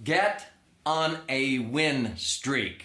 Get on a win streak.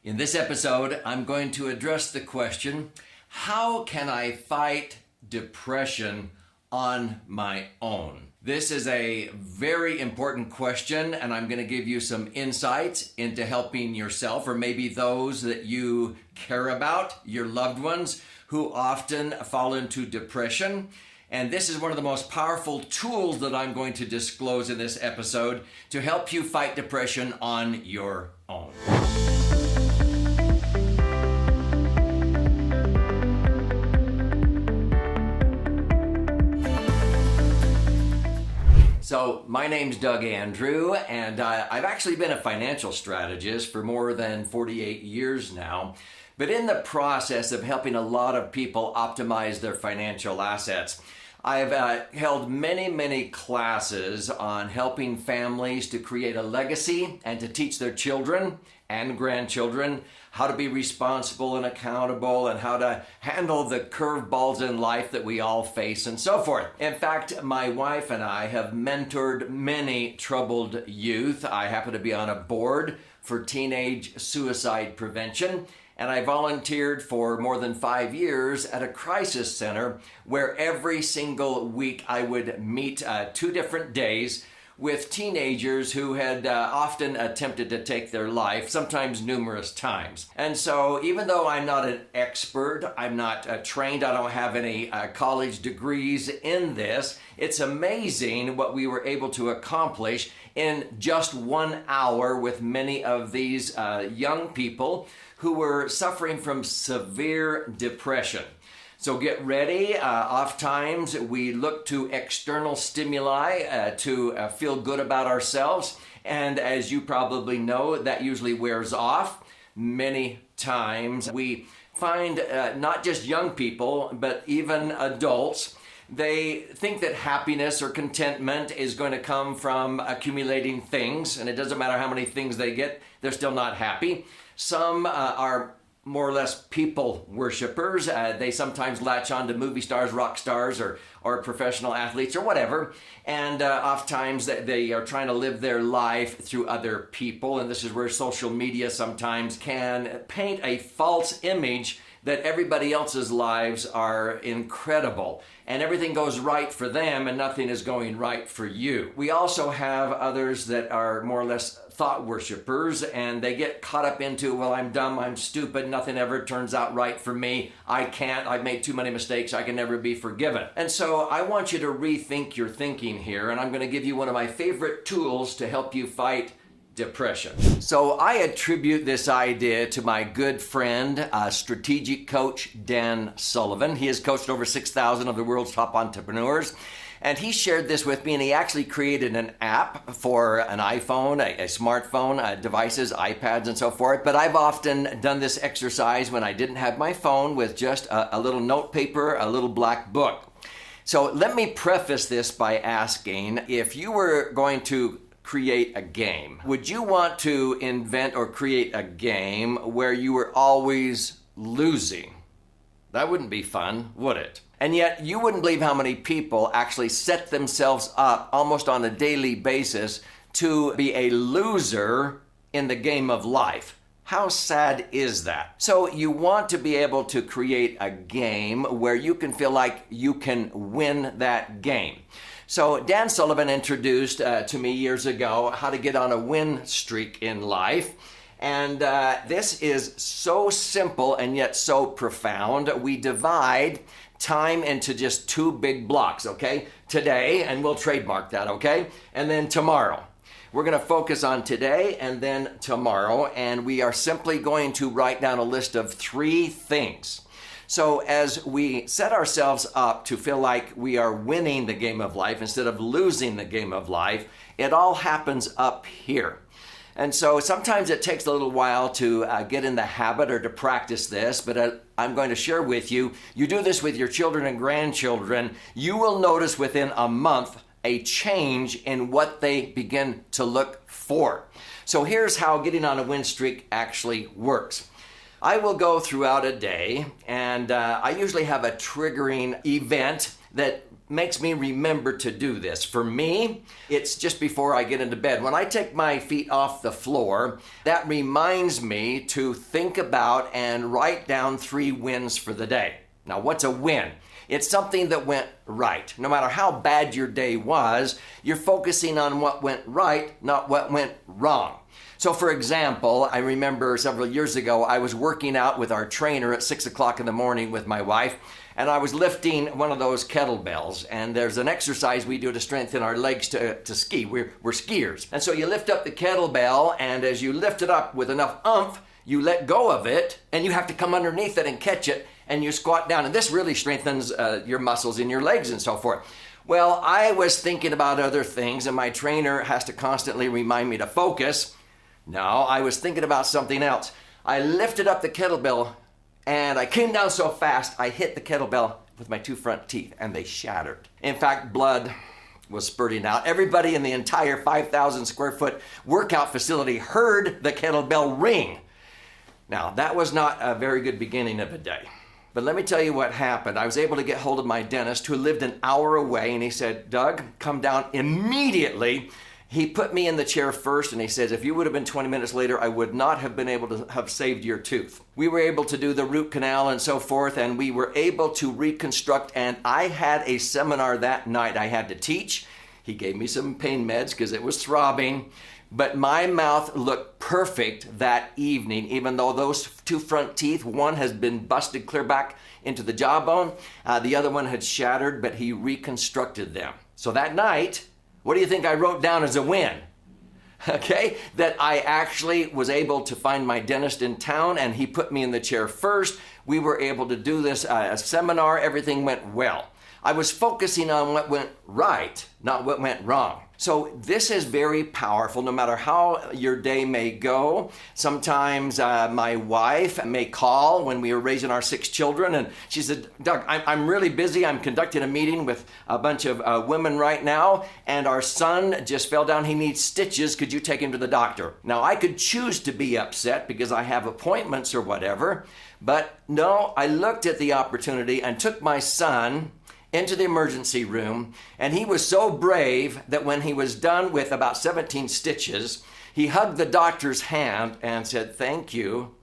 In this episode, I'm going to address the question, how can I fight depression on my own? This is a very important question, and I'm going to give you some insights into helping yourself or maybe those that you care about, your loved ones who often fall into depression. And this is one of the most powerful tools that I'm going to disclose in this episode to help you fight depression on your own. So my name's Doug Andrew, and I've actually been a financial strategist for more than 48 years now. But in the process of helping a lot of people optimize their financial assets, I've held many classes on helping families to create a legacy and to teach their children and grandchildren how to be responsible and accountable and how to handle the curveballs in life that we all face and so forth. In fact, my wife and I have mentored many troubled youth. I happen to be on a board for teenage suicide prevention, and I volunteered for more than 5 years at a crisis center where every single week I would meet 2 different days with teenagers who had often attempted to take their life, sometimes numerous times. And so even though I'm not an expert, I'm not trained, I don't have any college degrees in this, it's amazing what we were able to accomplish in just 1 hour with many of these young people who were suffering from severe depression. So get ready. Oftentimes we look to external stimuli to feel good about ourselves. And as you probably know, that usually wears off. Many times we find not just young people, but even adults, they think that happiness or contentment is going to come from accumulating things. And it doesn't matter how many things they get, they're still not happy. Some are more or less people worshipers. They sometimes latch on to movie stars, rock stars, or professional athletes or whatever. And oftentimes they are trying to live their life through other people. And this is where social media sometimes can paint a false image that everybody else's lives are incredible and everything goes right for them and nothing is going right for you. We also have others that are more or less thought worshipers, and they get caught up into, well, I'm dumb, I'm stupid, nothing ever turns out right for me, I've made too many mistakes, I can never be forgiven. And so I want you to rethink your thinking here, and I'm going to give you one of my favorite tools to help you fight depression. So I attribute this idea to my good friend, strategic coach Dan Sullivan. He has coached over 6,000 of the world's top entrepreneurs. And he shared this with me, and he actually created an app for an iPhone, a smartphone, devices, iPads, and so forth. But I've often done this exercise when I didn't have my phone with just a little note paper, a little black book. So let me preface this by asking, if you were going to create a game, would you want to invent or create a game where you were always losing? That wouldn't be fun, would it? And yet you wouldn't believe how many people actually set themselves up almost on a daily basis to be a loser in the game of life. How sad is that? So you want to be able to create a game where you can feel like you can win that game. So Dan Sullivan introduced to me years ago how to get on a win streak in life. And this is so simple and yet so profound. We divide time into just 2 big blocks, okay? Today, and we'll trademark that, okay? And then tomorrow. We're going to focus on today and then tomorrow, and we are simply going to write down a list of 3 things. So as we set ourselves up to feel like we are winning the game of life instead of losing the game of life, it all happens up here. And so sometimes it takes a little while to get in the habit or to practice this, but I'm going to share with you, you do this with your children and grandchildren, you will notice within a month a change in what they begin to look for. So here's how getting on a win streak actually works. I will go throughout a day, and I usually have a triggering event that makes me remember to do this? For me, it's just before I get into bed. When I take my feet off the floor, that reminds me to think about and write down 3 wins for the day. Now, what's a win? It's something that went right. No matter how bad your day was, you're focusing on what went right, not what went wrong. So for example, I remember several years ago, I was working out with our trainer at 6 o'clock in the morning with my wife, and I was lifting one of those kettlebells. And there's an exercise we do to strengthen our legs to ski. We're skiers. And so you lift up the kettlebell, and as you lift it up with enough oomph, you let go of it, and you have to come underneath it and catch it, and you squat down. And this really strengthens your muscles in your legs and so forth. Well, I was thinking about other things, and my trainer has to constantly remind me to focus. No, I was thinking about something else. I lifted up the kettlebell, and I came down so fast, I hit the kettlebell with my 2 front teeth, and they shattered. In fact, blood was spurting out. Everybody in the entire 5,000 square foot workout facility heard the kettlebell ring. Now, that was not a very good beginning of a day. But let me tell you what happened. I was able to get hold of my dentist, who lived an hour away, and he said, Doug, come down immediately. He put me in the chair first, and he says, if you would have been 20 minutes later, I would not have been able to have saved your tooth. We were able to do the root canal and so forth, and we were able to reconstruct, and I had a seminar that night I had to teach. He gave me some pain meds because it was throbbing, but my mouth looked perfect that evening, even though those 2 front teeth, one has been busted clear back into the jawbone, the other one had shattered, but he reconstructed them. So that night, what do you think I wrote down as a win? Okay, that I actually was able to find my dentist in town, and he put me in the chair first. We were able to do this a seminar. Everything went well. I was focusing on what went right, not what went wrong. So this is very powerful, no matter how your day may go. Sometimes my wife may call when we were raising our 6 children, and she said, Doug, I'm really busy. I'm conducting a meeting with a bunch of women right now, and our son just fell down. He needs stitches. Could you take him to the doctor? Now, I could choose to be upset because I have appointments or whatever, but no, I looked at the opportunity and took my son into the emergency room, and he was so brave that when he was done with about 17 stitches, he hugged the doctor's hand and said, thank you.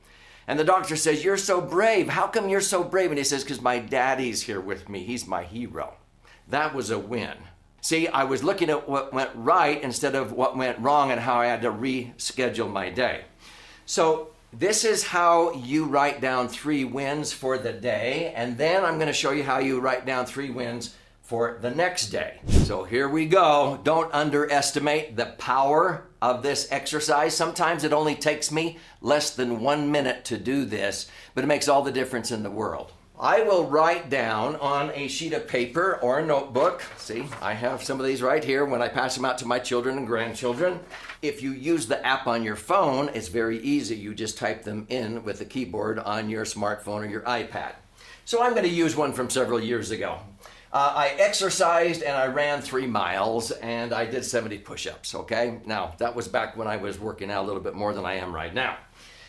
And the doctor says, you're so brave. How come you're so brave? And he says, because my daddy's here with me. He's my hero. That was a win. See, I was looking at what went right instead of what went wrong and how I had to reschedule my day. So this is how you write down 3 wins for the day, and then I'm going to show you how you write down 3 wins for the next day. So here we go. Don't underestimate the power of this exercise. Sometimes it only takes me less than 1 minute to do this, but it makes all the difference in the world. I will write down on a sheet of paper or a notebook. See, I have some of these right here when I pass them out to my children and grandchildren. If you use the app on your phone, it's very easy. You just type them in with the keyboard on your smartphone or your iPad. So I'm going to use one from several years ago. I exercised and I ran 3 miles and I did 70 push-ups, okay? Now, that was back when I was working out a little bit more than I am right now.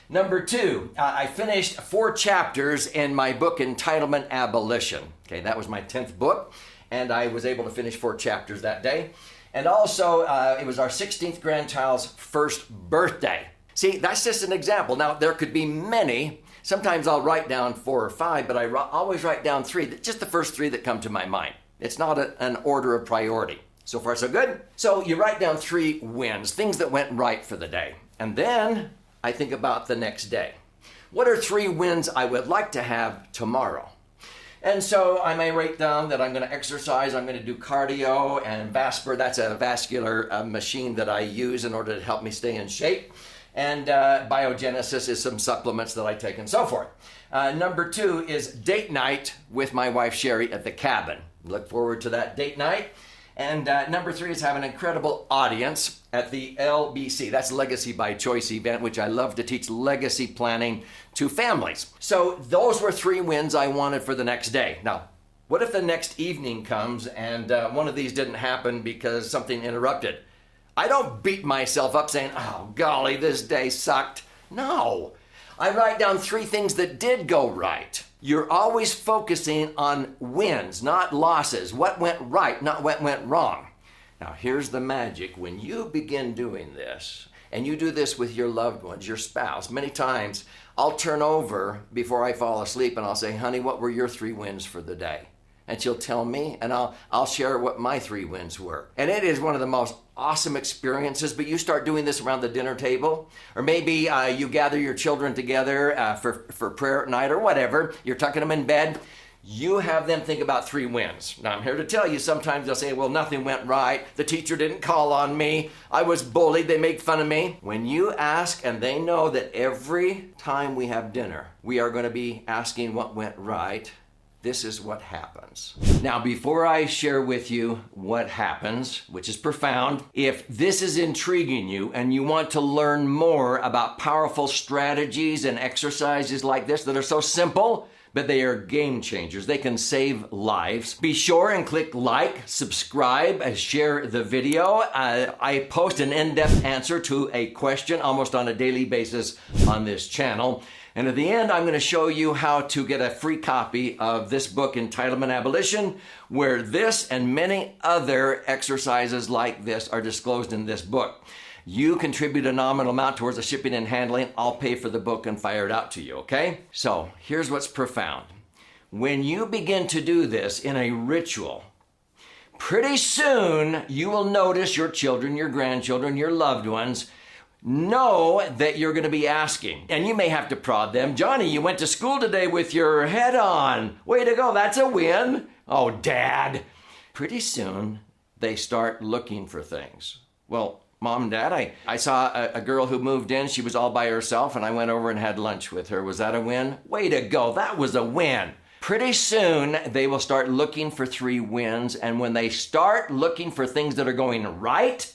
Number 2, I finished 4 chapters in my book, Entitlement Abolition. Okay, that was my 10th book, and I was able to finish 4 chapters that day. And also, it was our 16th grandchild's first birthday. See, that's just an example. Now, there could be many. Sometimes I'll write down 4 or 5, but I always write down 3, just the first 3 that come to my mind. It's not an order of priority. So far, so good. So you write down 3 wins, things that went right for the day. And then I think about the next day. What are 3 wins I would like to have tomorrow? And so I may write down that I'm going to exercise, I'm going to do cardio, and Vasper, that's a vascular machine that I use in order to help me stay in shape. And Biogenesis is some supplements that I take and so forth. Number 2 is date night with my wife Sherry at the cabin. Look forward to that date night. And number 3 is have an incredible audience at the LBC. That's Legacy by Choice event, which I love to teach legacy planning to families. So those were 3 wins I wanted for the next day. Now, what if the next evening comes and one of these didn't happen because something interrupted? I don't beat myself up saying, oh, golly, this day sucked. No. I write down 3 things that did go right. You're always focusing on wins, not losses. What went right, not what went wrong. Now, here's the magic. When you begin doing this, and you do this with your loved ones, your spouse, many times I'll turn over before I fall asleep and I'll say, honey, what were your 3 wins for the day? And she'll tell me, and I'll share what my 3 wins were. And it is one of the most awesome experiences, but you start doing this around the dinner table, or maybe you gather your children together for prayer at night or whatever. You're tucking them in bed. You have them think about 3 wins. Now, I'm here to tell you, sometimes they'll say, well, nothing went right. The teacher didn't call on me. I was bullied. They make fun of me. When you ask, and they know that every time we have dinner, we are going to be asking what went right, this is what happens. Now, before I share with you what happens, which is profound, if this is intriguing you and you want to learn more about powerful strategies and exercises like this that are so simple, but they are game changers. They can save lives. Be sure and click like, subscribe, and share the video. I post an in-depth answer to a question almost on a daily basis on this channel. And at the end, I'm going to show you how to get a free copy of this book, Entitlement Abolition, where this and many other exercises like this are disclosed in this book. You contribute a nominal amount towards the shipping and handling. I'll pay for the book and fire it out to you, okay? So here's what's profound. When you begin to do this in a ritual, pretty soon you will notice your children, your grandchildren, your loved ones know that you're going to be asking. And you may have to prod them. Johnny, you went to school today with your head on. Way to go. That's a win. Oh, Dad. Pretty soon they start looking for things. Well, Mom and Dad, I saw a girl who moved in. She was all by herself, and I went over and had lunch with her. Was that a win? Way to go. That was a win. Pretty soon, they will start looking for 3 wins, and when they start looking for things that are going right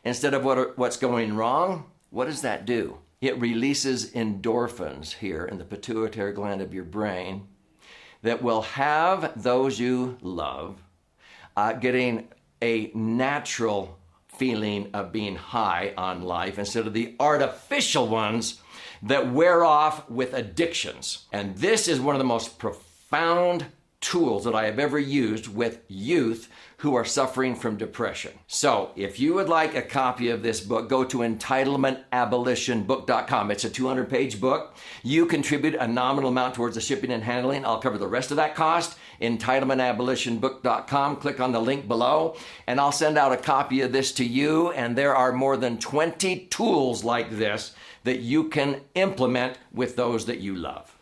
instead of what's going wrong, what does that do? It releases endorphins here in the pituitary gland of your brain that will have those you love getting a natural feeling of being high on life instead of the artificial ones that wear off with addictions. And this is one of the most profound tools that I have ever used with youth who are suffering from depression. So if you would like a copy of this book, go to entitlementabolitionbook.com. It's a 200-page book. You contribute a nominal amount towards the shipping and handling. I'll cover the rest of that cost. Entitlementabolitionbook.com. Click on the link below, and I'll send out a copy of this to you. And there are more than 20 tools like this that you can implement with those that you love.